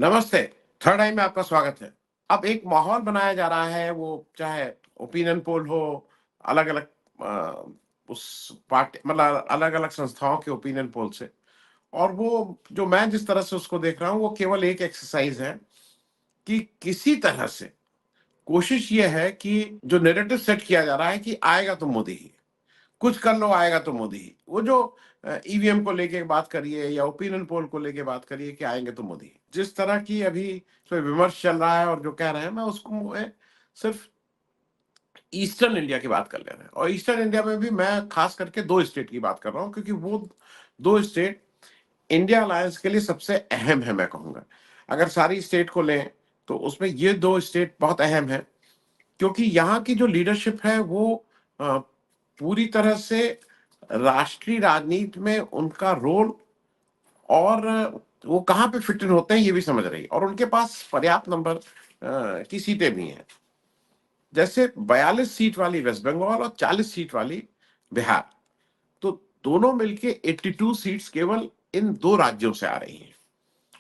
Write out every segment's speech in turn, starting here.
नमस्ते। थर्ड आई में आपका स्वागत है। अब एक माहौल बनाया जा रहा है, वो चाहे ओपिनियन पोल हो, अलग-अलग उस पार्टी मतलब अलग-अलग संस्थाओं के ओपिनियन पोल से, और वो जो मैं जिस तरह से उसको देख रहा हूँ, वो केवल एक एक्सरसाइज़ है कि किसी तरह से कोशिश ये है कि जो नैरेटिव सेट किया जा रहा है कि आएगा तो मोदी ही। कुछ कर लो, आएगा तो मोदी ही। वो जो ईवीएम को लेके बात करिए या ओपिनियन पोल को लेके बात करिए कि आएंगे तो मोदी। जिस तरह की अभी जो विमर्श चल रहा है और जो कह रहे हैं, मैं उसको सिर्फ ईस्टर्न इंडिया की बात कर ले रहे हैं, और ईस्टर्न इंडिया में भी मैं खास करके दो स्टेट की बात कर रहा हूँ, क्योंकि वो दो स्टेट इंडिया अलायंस के लिए सबसे अहम है, मैं कहूंगा। अगर सारी स्टेट को लें तो उसमें ये दो स्टेट बहुत अहम है, क्योंकि यहाँ की जो लीडरशिप है वो अ, पूरी तरह से राष्ट्रीय राजनीति में उनका रोल और वो कहाँ पे फिट इन होते हैं ये भी समझ रही है, और उनके पास पर्याप्त नंबर की सीटें भी हैं। जैसे 42 सीट वाली वेस्ट बंगाल और 40 सीट वाली बिहार, तो दोनों मिलके 82 सीट्स केवल इन दो राज्यों से आ रही हैं।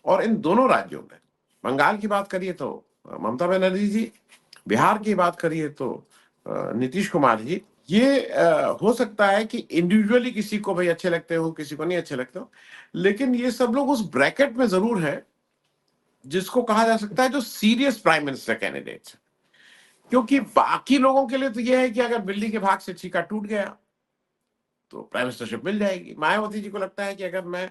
और इन दोनों राज्यों में बंगाल की बात करिए तो ममता बनर्जी जी, बिहार की बात करिए तो नीतीश कुमार जी। ये हो सकता है कि इंडिविजुअली किसी को भाई अच्छे लगते हो, किसी को नहीं अच्छे लगते हो, लेकिन ये सब लोग उस ब्रैकेट में जरूर है जिसको कहा जा सकता है जो सीरियस प्राइम मिनिस्टर कैंडिडेट्स। क्योंकि बाकी लोगों के लिए तो यह है कि अगर बिल्ली के भाग से छीका टूट गया तो प्राइम मिनिस्टरशिप मिल जाएगी। मायावती जी को लगता है कि अगर मैं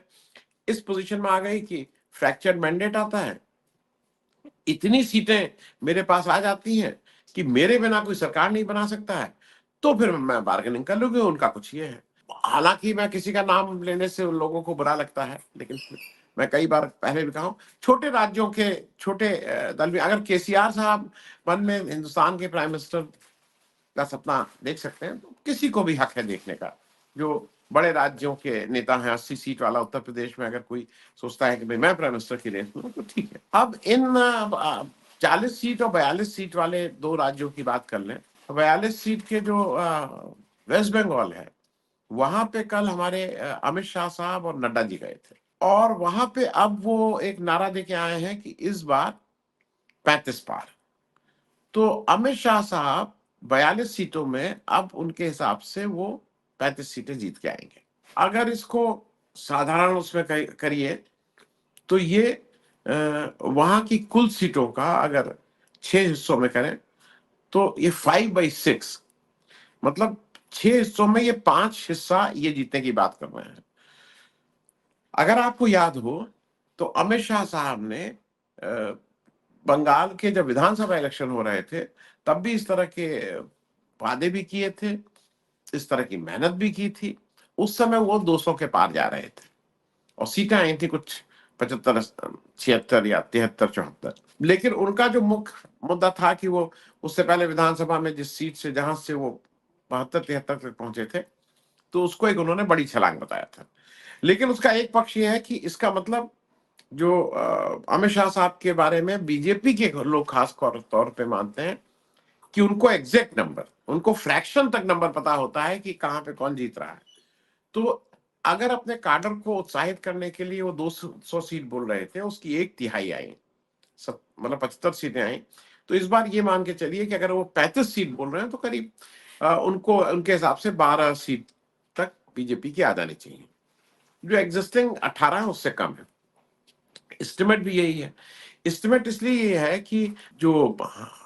इस पोजीशन में आ गई कि फ्रैक्चर्ड मैंडेट आता है, इतनी सीटें मेरे पास आ जाती हैं कि मेरे बिना कोई सरकार नहीं बना सकता है, तो फिर मैं बार्गेनिंग कर लूंगी। उनका कुछ ये है। हालांकि मैं किसी का नाम लेने से उन लोगों को बुरा लगता है, लेकिन मैं कई बार पहले भी कहा हूं, छोटे राज्यों के छोटे दल में अगर केसीआर साहब मन में हिंदुस्तान के प्राइम मिनिस्टर का सपना देख सकते हैं, तो किसी को भी हक है देखने का। जो बड़े राज्यों के नेता हैं, 80 सीट वाला उत्तर प्रदेश में अगर कोई सोचता है कि भाई मैं प्राइम मिनिस्टर की रेस में हूं, तो ठीक है। अब इन 40 सीट और 42 सीट वाले दो राज्यों की बात कर लें। 42 सीट के जो वेस्ट बंगाल है, वहां पे कल हमारे अमित शाह साहब और नड्डा जी गए थे, और वहां पे अब वो एक नारा देके आए हैं कि इस बार 35 पार। तो अमित शाह साहब 42 सीटों में अब उनके हिसाब से वो 35 सीटें जीत के आएंगे। अगर इसको साधारण उसमें करिए तो ये वहां की कुल सीटों का अगर 6 हिस्सों में करें तो ये 5/6, मतलब 6 हिस्सों में ये 5 हिस्सा ये जीतने की बात कर रहे हैं। अगर आपको याद हो तो अमित शाह साहब ने बंगाल के जब विधानसभा इलेक्शन हो रहे थे, तब भी इस तरह के वादे भी किए थे, इस तरह की मेहनत भी की थी। उस समय वो 200 के पार जा रहे थे और सीटें आई थी कुछ 75, 76 या 73, 74। लेकिन उनका जो मुख्य मुद्दा था कि वो उससे पहले विधानसभा में जिस सीट से जहां से वो 72, 73 तक पहुंचे थे, तो उसको एक उन्होंने बड़ी छलांग बताया था। लेकिन उसका एक पक्ष ये है कि इसका मतलब जो अमित शाह साहब के बारे में बीजेपी के लोग खास तौर पे मानते हैं कि उनको एग्जैक्ट नंबर, उनको फ्रैक्शन तक नंबर पता होता है कि कहां पे कौन जीत रहा है। तो अगर अपने काडर को उत्साहित करने के लिए वो 200 सीट बोल रहे थे, उसकी 1/3 आई, सब मतलब 75 सीटें आई। तो इस बार ये मान के चलिए कि अगर वो 35 सीट बोल रहे हैं तो करीब उनको उनके हिसाब से 12 सीट तक बीजेपी की आ जानी चाहिए। जो एग्जिस्टिंग 18 है उससे कम है। एस्टिमेट भी यही है। एस्टिमेट इसलिए ये है कि जो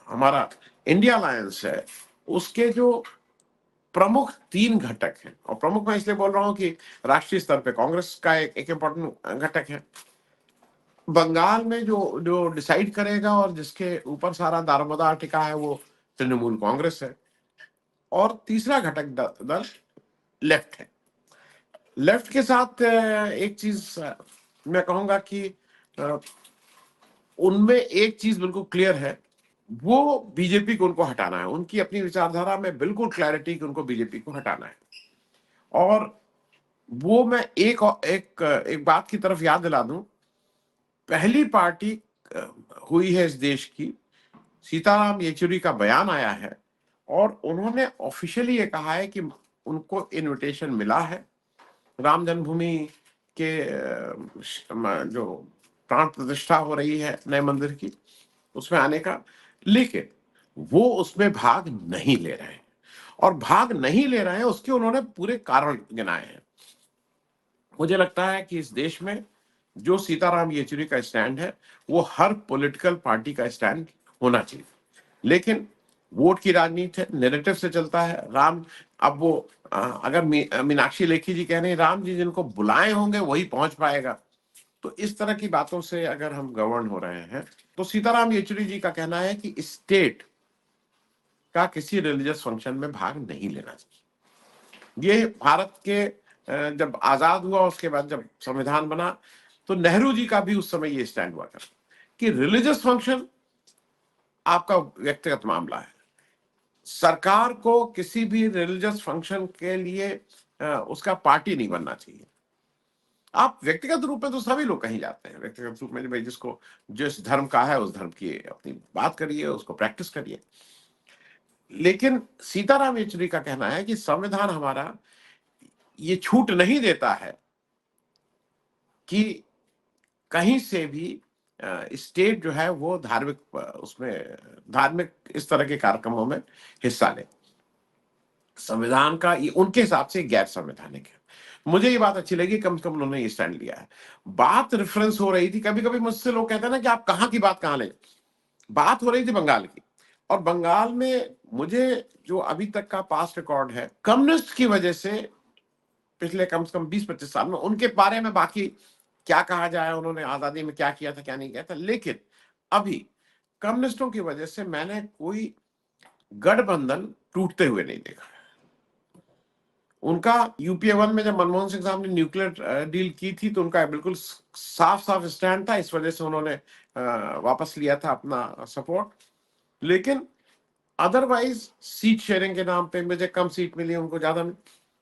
हमारा इंडिया अलायंस है, उसके जो प्रमुख 3 घटक हैं, और प्रमुख मैं इसलिए बोल रहा हूं कि राष्ट्रीय स्तर पे कांग्रेस का एक इंपॉर्टेंट घटक है। बंगाल में जो जो डिसाइड करेगा और जिसके ऊपर सारा दारोमदार टिका है, वो तृणमूल कांग्रेस है। और तीसरा घटक दल लेफ्ट है। लेफ्ट के साथ एक चीज मैं कहूंगा कि अ, उनमें एक चीज बिल्कुल क्लियर है, वो बीजेपी को उनको हटाना है। उनकी अपनी विचारधारा में बिल्कुल क्लैरिटी कि उनको बीजेपी को हटाना है। और वो मैं एक बात की तरफ याद दिला दूं, पहली पार्टी अ, हुई है इस देश की, सीताराम येचुरी का बयान आया है और उन्होंने ऑफिशियली ये कहा है कि उनको इनविटेशन मिला है राम जन्मभूमि के जो प्राण प्रतिष्ठा हो रही है नए मंदिर की, उसमें आने का, लेकिन वो उसमें भाग नहीं ले रहे हैं। और भाग नहीं ले रहे हैं उसके उन्होंने पूरे कारण गिनाए हैं। मुझे लगता है कि इस देश में जो सीताराम येचुरी का स्टैंड है वो हर पॉलिटिकल पार्टी का स्टैंड होना चाहिए, लेकिन वोट की राजनीति है, नैरेटिव से चलता है। राम, अब वो अगर मीनाक्षी लेखी जी कह रहे हैं राम जी जिनको बुलाए होंगे वही पहुंच पाएगा, तो इस तरह की बातों से अगर हम गवर्न हो रहे हैं, तो सीताराम येचुरी जी का कहना है कि स्टेट का किसी रिलीजियस फंक्शन में भाग नहीं लेना चाहिए। ये भारत के जब आजाद हुआ उसके बाद जब संविधान बना, तो नेहरू जी का भी उस समय ये स्टैंड हुआ था कि रिलीजियस फंक्शन आपका व्यक्तिगत मामला है, सरकार को किसी भी रिलीजियस फंक्शन के लिए उसका पार्टी नहीं बनना चाहिए। आप व्यक्तिगत रूप में तो सभी लोग कहीं जाते हैं, व्यक्तिगत रूप में भाई जिसको जिस धर्म का है उस धर्म की अपनी बात करिए, उसको प्रैक्टिस करिए। लेकिन सीताराम येचुरी का कहना है कि संविधान हमारा ये छूट नहीं देता है कि कहीं से भी स्टेट जो है वो धार्मिक उसमें धार्मिक इस तरह के कार्यक्रमों में हिस्सा ले। संविधान का ये उनके हिसाब से गैर संवैधानिक है। मुझे ये बात अच्छी लगी, कम से कम उन्होंने ये स्टैंड लिया है। बात रेफरेंस हो रही थी, कभी कभी मुझसे लोग कहते हैं ना कि आप कहाँ की बात कहाँ ले, बात हो रही थी बंगाल की। और बंगाल में मुझे जो अभी तक का पास्ट रिकॉर्ड है, कम्युनिस्ट की वजह से पिछले कम से कम 20-25 साल में, उनके बारे में बाकी क्या कहा जाए, उन्होंने आजादी में क्या किया था क्या नहीं किया था, लेकिन अभी कम्युनिस्टों की वजह से मैंने कोई गठबंधन टूटते हुए नहीं देखा। उनका यूपीए 1 में जब मनमोहन सिंह साहब ने न्यूक्लियर डील की थी तो उनका बिल्कुल साफ साफ स्टैंड था, इस वजह से उन्होंने वापस लिया था अपना सपोर्ट। लेकिन अदरवाइज सीट शेयरिंग के नाम पे मुझे कम सीट मिली, उनको ज्यादा मिली।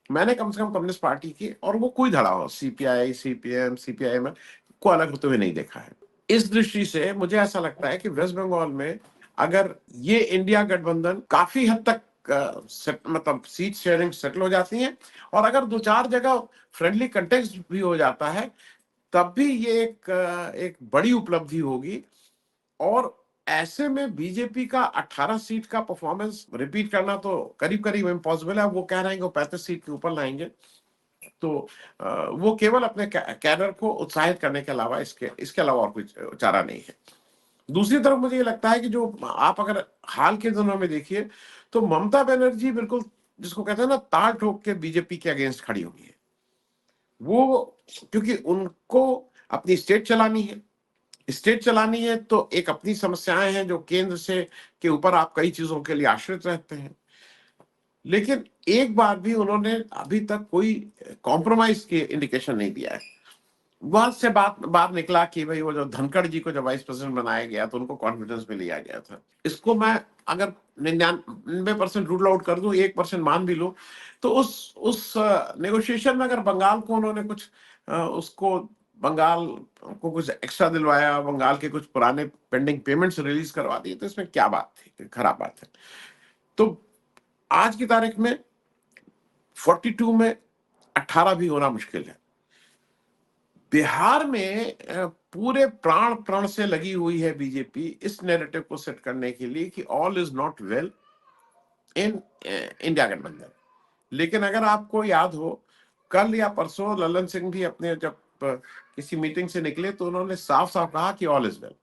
मैंने कम से कम कम्युनिस्ट पार्टी की, और वो कोई धड़ा हो, सीपीआई सीपीएम सीपीआईएम को अलग होते हुए नहीं देखा है। इस दृष्टि से मुझे ऐसा लगता है कि वेस्ट बंगाल में अगर ये इंडिया गठबंधन काफी हद तक मतलब सीट शेयरिंग सेटल हो जाती है, और अगर 2-4 जगह फ्रेंडली कंटेक्स्ट भी हो जाता है, तब भी ये एक बड़ी उपलब्धि होगी। और ऐसे में बीजेपी का 18 सीट का परफॉर्मेंस रिपीट करना तो करीब करीब इम्पॉसिबल है। वो कह रहे हैं कि वो 35 सीट के ऊपर लाएंगे, तो वो केवल अपने कैडर को उत्साहित करने के अलावा इसके अलावा और कुछ चारा नहीं है। दूसरी तरफ मुझे ये लगता है कि जो आप अगर हाल के दिनों में देखिए, तो ममता बनर्जी बिल्कुल जिसको कहते हैं ना ताल ठोक के बीजेपी के अगेंस्ट खड़ी हुई है। वो क्योंकि उनको अपनी स्टेट चलानी है, स्टेट चलानी है तो एक अपनी समस्याएं हैं जो केंद्र से के ऊपर आप कई चीजों के लिए आश्रित रहते हैं। लेकिन एक बार भी उन्होंने अभी तक कोई कॉम्प्रोमाइज की इंडिकेशन नहीं दिया है। बहुत से बात निकला कि भाई वो जो धनखड़ जी को जब वाइस प्रेसिडेंट बनाया गया तो उनको कॉन्फिडेंस में लिया गया था। इसको मैं अगर 99% रूल आउट कर दूं, 1% मान भी लूं, तो उस नेगोशिएशन में अगर बंगाल को उन्होंने कुछ उसको बंगाल को कुछ एक्स्ट्रा दिलवाया, बंगाल के कुछ पुराने पेंडिंग पेमेंट्स रिलीज करवा दिए, तो इसमें क्या बात थी, खराब बात है। तो आज की तारीख में 42 में 18 भी होना मुश्किल है। बिहार में पूरे प्राण प्रण से लगी हुई है बीजेपी इस नैरेटिव को सेट करने के लिए कि all is not well in India गठबंधन। लेकिन अगर आपको याद हो, कल या परसों ललन सिंह भी अपने जब किसी मीटिंग से निकले तो उन्होंने साफ साफ कहा कि ऑल इज वेल।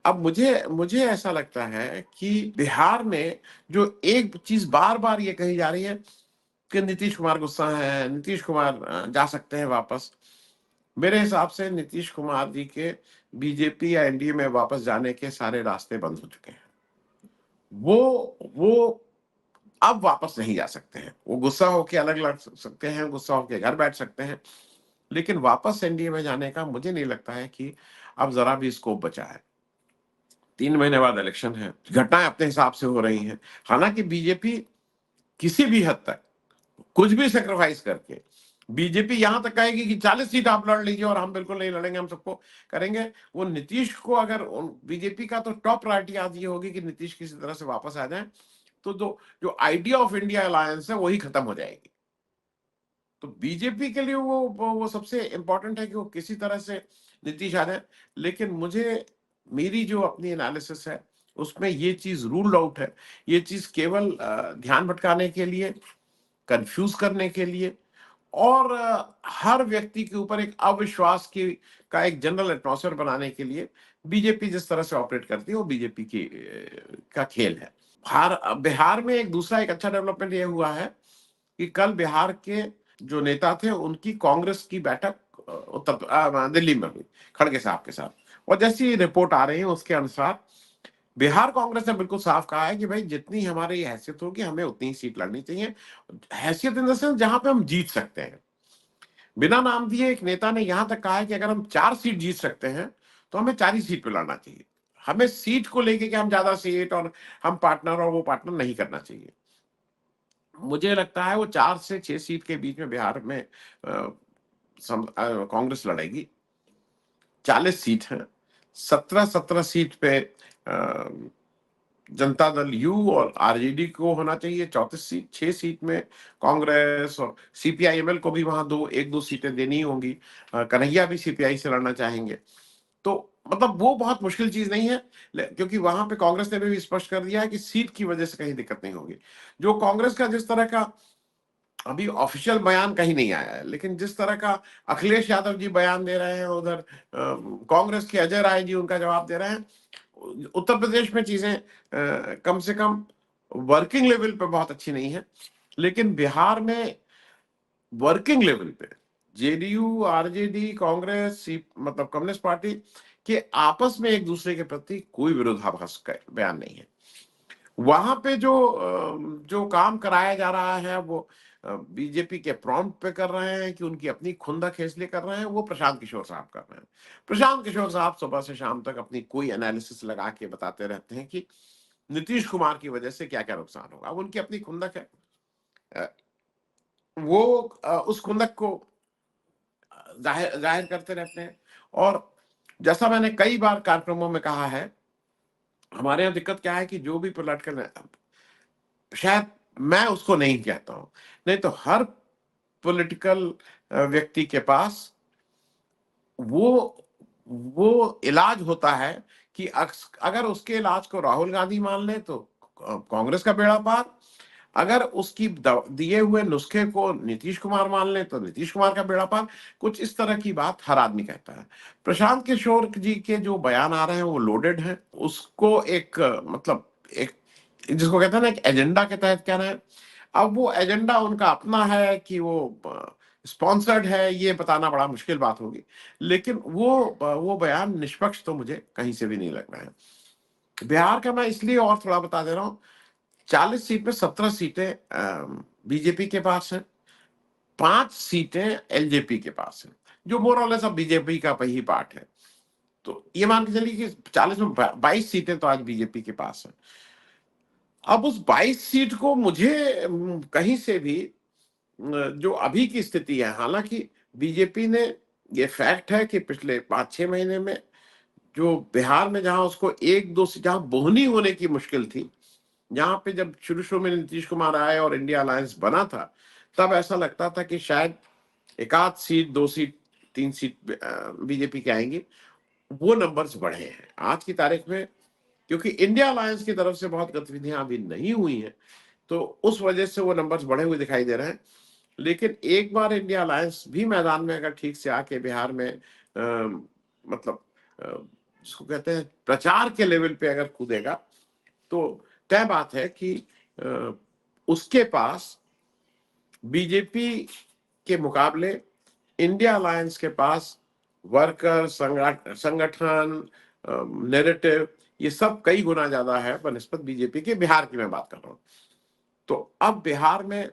अब मुझे मुझे ऐसा लगता है कि बिहार में जो एक चीज बार बार ये कही जा रही है कि नीतीश कुमार गुस्सा है, नीतीश कुमार जा सकते हैं वापस। मेरे हिसाब से नीतीश कुमार जी के बीजेपी या एनडीए में वापस जाने के सारे रास्ते बंद हो चुके हैं। वो अब वापस नहीं जा सकते हैं। वो गुस्सा होके अलग लड़ सकते हैं, गुस्सा होके घर बैठ सकते हैं, लेकिन वापस एनडीए में जाने का मुझे नहीं लगता है कि अब जरा भी स्कोप बचा है। 3 महीने बाद इलेक्शन है, घटनाएं अपने हिसाब से हो रही हैं। हालांकि बीजेपी किसी भी हद तक कुछ भी सेक्रीफाइस करके बीजेपी यहां तक कहेगी कि 40 सीट आप लड़ लीजिए और हम बिल्कुल नहीं लड़ेंगे, हम सबको करेंगे। वो नीतीश को अगर बीजेपी का तो टॉप प्रायोरिटी आज ये होगी कि नीतीश किसी तरह से वापस आ जाए, तो जो आइडिया ऑफ इंडिया अलायंस है वही खत्म हो जाएगी। तो बीजेपी के लिए वो सबसे इंपॉर्टेंट है कि वो किसी तरह से नीतीश आ जाए, लेकिन मुझे मेरी जो अपनी एनालिसिस है उसमें ये चीज रूल्ड आउट है। ये चीज केवल ध्यान भटकाने के लिए, कंफ्यूज करने के लिए और हर व्यक्ति के ऊपर एक अविश्वास की का एक जनरल एटमॉस्फेयर बनाने के लिए बीजेपी जिस तरह से ऑपरेट करती है वो बीजेपी की का खेल है। बिहार में एक अच्छा डेवलपमेंट ये हुआ है कि कल बिहार के जो नेता थे उनकी कांग्रेस की बैठक दिल्ली में हुई खड़गे साहब के साथ, और जैसी रिपोर्ट आ रही है उसके अनुसार बिहार कांग्रेस ने बिल्कुल साफ कहा है कि भाई जितनी हमारी हैसियत होगी हमें उतनी ही सीट लड़नी चाहिए। हैसियत इन द सेंस जहां पे हम जीत सकते हैं। बिना नाम दिए एक नेता ने यहां तक कहा है कि अगर हम 4 सीट जीत सकते हैं तो हमें 4 ही सीट पे लड़ना चाहिए। हमें सीट को लेके कि हम ज्यादा सीट और हम पार्टनर और वो पार्टनर नहीं करना चाहिए। मुझे लगता है वो 4 से 6 सीट के बीच में बिहार में कांग्रेस लड़ेगी। 40 सीट है, 17-17 सीट पे जनता दल यू और आरजेडी को होना चाहिए 34 सीट। 6 सीट में कांग्रेस और सीपीआईएमएल को भी वहां एक दो सीटें देनी होंगी। कन्हैया भी सीपीआई से लड़ना चाहेंगे। तो मतलब वो बहुत मुश्किल चीज नहीं है, क्योंकि वहां पे कांग्रेस ने भी स्पष्ट कर दिया है कि सीट की वजह से कहीं दिक्कत नहीं होगी। जो कांग्रेस का जिस तरह का अभी ऑफिशियल बयान कहीं नहीं आया है, लेकिन जिस तरह का अखिलेश यादव जी बयान दे रहे हैं, उधर कांग्रेस के अजय राय जी उनका जवाब दे रहे हैं, उत्तर प्रदेश में चीजें कम से कम वर्किंग लेवल पे बहुत अच्छी नहीं है। लेकिन बिहार में वर्किंग लेवल पे जेडीयू, आरजेडी, कांग्रेस, मतलब कम्युनिस्ट पार्टी के आपस में एक दूसरे के प्रति कोई विरोधाभास का बयान नहीं है। वहां पे जो काम कराया जा रहा है वो बीजेपी के प्रॉम्प्ट पे कर रहे हैं कि उनकी अपनी खुंदक है इसलिए कर रहे हैं, वो प्रशांत किशोर साहब कर रहे हैं। प्रशांत किशोर साहब सुबह से शाम तक अपनी कोई एनालिसिस लगा के बताते रहते हैं कि नीतीश कुमार की वजह से क्या क्या नुकसान होगा। अब उनकी अपनी खुंदक है, अ, वो उस खुंदक को जाहिर जाहिर करते रहते हैं। और जैसा मैंने कई बार कार्यक्रमों में कहा है, हमारे यहाँ दिक्कत क्या है कि जो भी पॉलिटिकल, शायद मैं उसको नहीं कहता हूं, नहीं तो हर पॉलिटिकल व्यक्ति के पास वो वो इलाज होता है कि अगर उसके इलाज को राहुल गांधी मान ले तो कांग्रेस का बेड़ा पार, अगर उसकी दिए हुए नुस्खे को नीतीश कुमार मान ले तो नीतीश कुमार का बेड़ा पार। कुछ इस तरह की बात हर आदमी कहता है। प्रशांत किशोर जी के जो बयान आ रहे हैं वो लोडेड हैं। उसको एक मतलब एक जिसको कहते हैं ना एक एजेंडा के तहत कह रहे हैं। अब वो एजेंडा उनका अपना है कि वो स्पॉन्सर्ड है, ये बताना बड़ा मुश्किल बात होगी। लेकिन वो बयान निष्पक्ष तो मुझे कहीं से भी नहीं लग रहा है। बिहार का मैं इसलिए और थोड़ा बता दे रहा हूँ, 40 सीट में 17 सीटें बीजेपी के पास है, 5 सीटें एलजेपी के पास है, जो मोर और लेस अब बीजेपी का ही पार्ट है। तो ये मान के चलिए कि 40 में 22 सीटें तो आज बीजेपी के पास है। अब उस 22 सीट को मुझे कहीं से भी जो अभी की स्थिति है, हालांकि बीजेपी ने, ये फैक्ट है कि पिछले 5-6 महीने में जो बिहार में जहां उसको एक दो जहां बोहनी होने की मुश्किल थी, जहां पे जब शुरू शुरू में नीतीश कुमार आए और इंडिया अलायंस बना था, तब ऐसा लगता था कि शायद 1 आध सीट, 2 सीट, 3 सीट बीजेपी के आएंगी। वो नंबर्स बढ़े हैं आज की तारीख में, क्योंकि इंडिया अलायंस की तरफ से बहुत गतिविधियां अभी नहीं हुई हैं, तो उस वजह से वो नंबर्स बढ़े हुए दिखाई दे रहे हैं। लेकिन एक बार इंडिया अलायंस भी मैदान में अगर ठीक से आके बिहार में मतलब जिसको कहते हैं प्रचार के लेवल पे अगर कूदेगा, तो तय बात है कि उसके पास बीजेपी के मुकाबले इंडिया अलायंस के पास वर्कर संगठन, नैरेटिव, ये सब कई गुना ज्यादा है बनिस्बत बीजेपी के। बिहार की मैं बात कर रहा हूं। तो अब बिहार में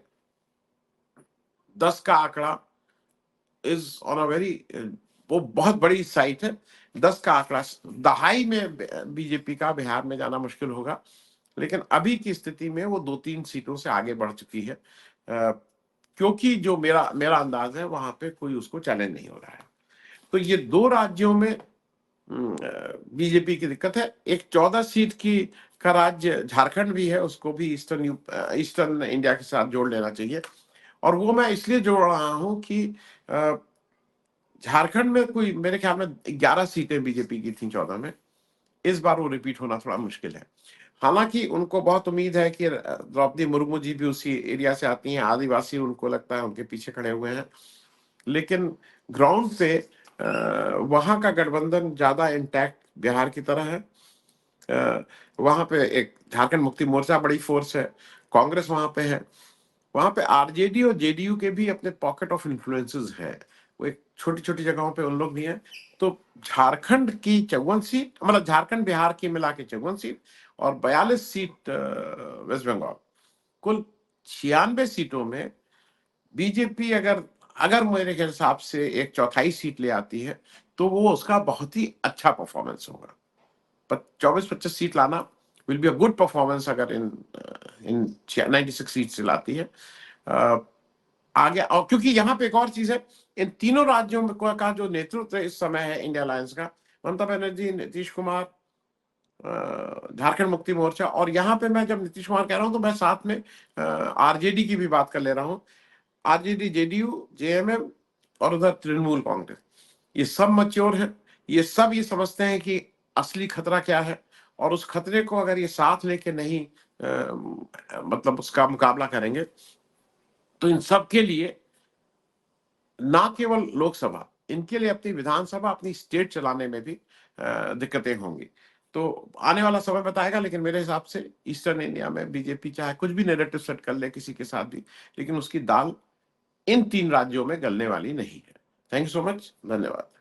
10 का आंकड़ा इज ऑन अ वेरी, वो बहुत बड़ी साइट है। 10 का आंकड़ा, दहाई में बीजेपी का बिहार में जाना मुश्किल होगा। लेकिन अभी की स्थिति में वो 2-3 सीटों से आगे बढ़ चुकी है, क्योंकि जो मेरा मेरा अंदाज है वहां पे कोई उसको चैलेंज नहीं हो रहा है। तो ये 2 राज्यों में बीजेपी की दिक्कत है। एक 14 सीट की का राज्य झारखंड भी है, उसको भी ईस्टर्न इंडिया के साथ जोड़ लेना चाहिए। और वो मैं इसलिए जोड़ रहा हूं कि झारखंड में कोई मेरे ख्याल में 11 सीटें बीजेपी की थी 14 में, इस बार वो रिपीट होना थोड़ा मुश्किल है। हालांकि उनको बहुत उम्मीद है कि द्रौपदी मुर्मू जी भी उसी एरिया से आती हैं, आदिवासी उनको लगता है उनके पीछे खड़े हुए हैं, लेकिन ग्राउंड पे वहां का गठबंधन ज्यादा इंटैक्ट बिहार की तरह है। वहां पे एक झारखंड मुक्ति मोर्चा बड़ी फोर्स है, कांग्रेस वहां पे है, वहां पे आरजेडी और जेडीयू के भी अपने पॉकेट ऑफ इन्फ्लुएंसेस है, वो एक छोटी छोटी जगहों पे उन लोग भी हैं। तो झारखंड की 54 सीट, मतलब झारखंड बिहार की मिला के 54 सीट और 42 सीट वेस्ट बंगाल, कुल 96 सीटों में बीजेपी अगर अगर मेरे हिसाब से एक चौथाई सीट ले आती है तो वो उसका बहुत ही अच्छा परफॉर्मेंस होगा। पर 24-25 सीट लाना will be a good performance अगर इन इन 96 सीट से लाती है। आगे और क्योंकि यहाँ पे एक और चीज है, इन तीनों राज्यों में का जो नेतृत्व इस समय है इंडिया अलायंस का, ममता बनर्जी, नीतीश कुमार, झारखंड मुक्ति मोर्चा, और यहाँ पे मैं जब नीतीश कुमार कह रहा हूँ तो मैं साथ में आरजेडी की भी बात कर ले रहा हूँ। आरजेडी, जेडीयू, जेएमएम और उधर तृणमूल कांग्रेस, ये सब मैच्योर है, ये सब ये समझते हैं कि असली खतरा क्या है, और उस खतरे को अगर ये साथ लेके नहीं मतलब उसका मुकाबला करेंगे तो इन सब के लिए ना केवल लोकसभा, इनके लिए अपनी विधानसभा, अपनी स्टेट चलाने में भी दिक्कतें होंगी। तो आने वाला समय बताएगा, लेकिन मेरे हिसाब से ईस्टर्न इंडिया में बीजेपी चाहे कुछ भी नैरेटिव सेट कर ले किसी के साथ भी, लेकिन उसकी दाल इन 3 राज्यों में गलने वाली नहीं है। थैंक यू सो मच, धन्यवाद।